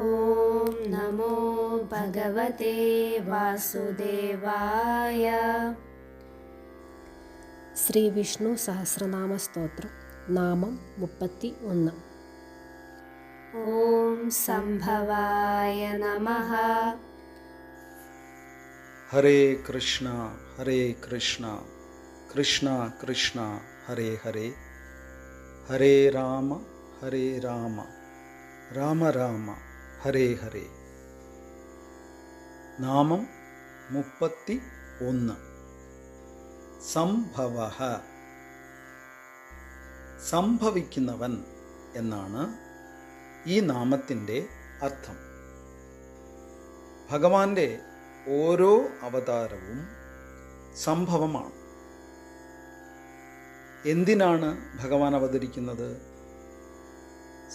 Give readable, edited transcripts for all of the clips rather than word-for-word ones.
ഓം നമോ ഭഗവതേ വാസുദേവായ. ശ്രീ വിഷ്ണു സഹസ്രനാമ സ്തോത്രം നാമം 31. ഓം സംഭവായ നമഃ. ഹരേ കൃഷ്ണ കൃഷ്ണ കൃഷ്ണ ഹരേ ഹരേ, ഹരേ രാമ രാമ രാമ ഹരേ ഹരേ. നാമം 31. സംഭവഃ, സംഭവിക്കുന്നവൻ എന്നാണ് ഈ നാമത്തിൻ്റെ അർത്ഥം. ഭഗവാന്റെ ഓരോ അവതാരവും സംഭവമാണ്. എന്തിനാണ് ഭഗവാൻ അവതരിക്കുന്നത്?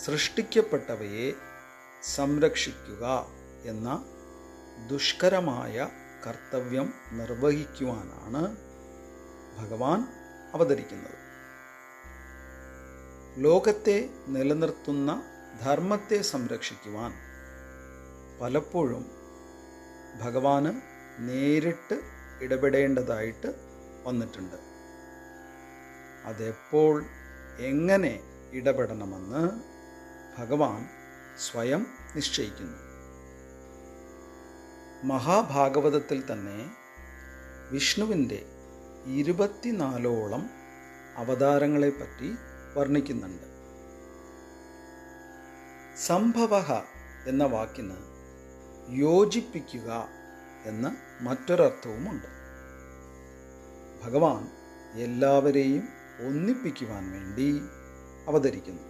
സൃഷ്ടിക്കപ്പെട്ടവയെ സംരക്ഷിക്കുക എന്ന ദുഷ്കരമായ കർത്തവ്യം നിർവഹിക്കുവാനാണ് ഭഗവാൻ അവതരിക്കുന്നത്. ലോകത്തെ നിലനിർത്തുന്ന ധർമ്മത്തെ സംരക്ഷിക്കുവാൻ പലപ്പോഴും ഭഗവാന് നേരിട്ട് ഇടപെടേണ്ടതായിട്ട് വന്നിട്ടുണ്ട്. അതെപ്പോൾ എങ്ങനെ ഇടപെടണമെന്ന് ഭഗവാൻ സ്വയം നിശ്ചയിക്കുന്നു. മഹാഭാഗവതത്തിൽ തന്നെ വിഷ്ണുവിൻ്റെ 24ഓളം അവതാരങ്ങളെപ്പറ്റി വർണ്ണിക്കുന്നുണ്ട്. സംഭവഃ എന്ന വാക്കിന് യോജിപ്പിക്കുക എന്ന മറ്റൊരർത്ഥവുമുണ്ട്. ഭഗവാൻ എല്ലാവരെയും ഒന്നിപ്പിക്കുവാൻ വേണ്ടി അവതരിക്കുന്നു.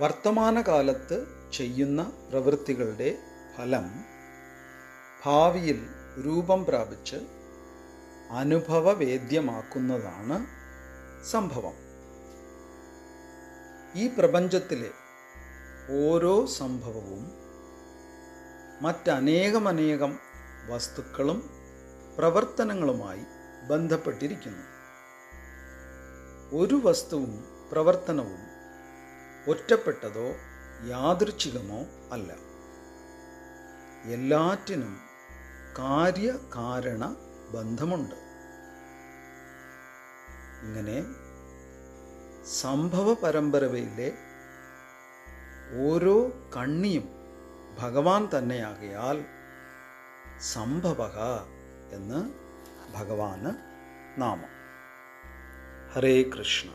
വർത്തമാനകാലത്ത് ചെയ്യുന്ന പ്രവൃത്തികളുടെ ഫലം ഭാവിയിൽ രൂപം പ്രാപിച്ച് അനുഭവവേദ്യമാക്കുന്നതാണ് സംഭവം. ഈ പ്രപഞ്ചത്തിലെ ഓരോ സംഭവവും മറ്റനേകം വസ്തുക്കളും പ്രവർത്തനങ്ങളുമായി ബന്ധപ്പെട്ടിരിക്കുന്നു. ഒരു വസ്തുവും പ്രവർത്തനവും ഒറ്റപ്പെട്ടതോ യാദൃച്ഛികമോ അല്ല. എല്ലാറ്റിനും കാര്യകാരണ ബന്ധമുണ്ട്. ഇങ്ങനെ സംഭവ പരമ്പരയിലെ ഓരോ കണ്ണിയും ഭഗവാൻ തന്നെയാകയാൽ സംഭവഃ എന്ന് ഭഗവാന് നാമം. ഹരേ കൃഷ്ണ.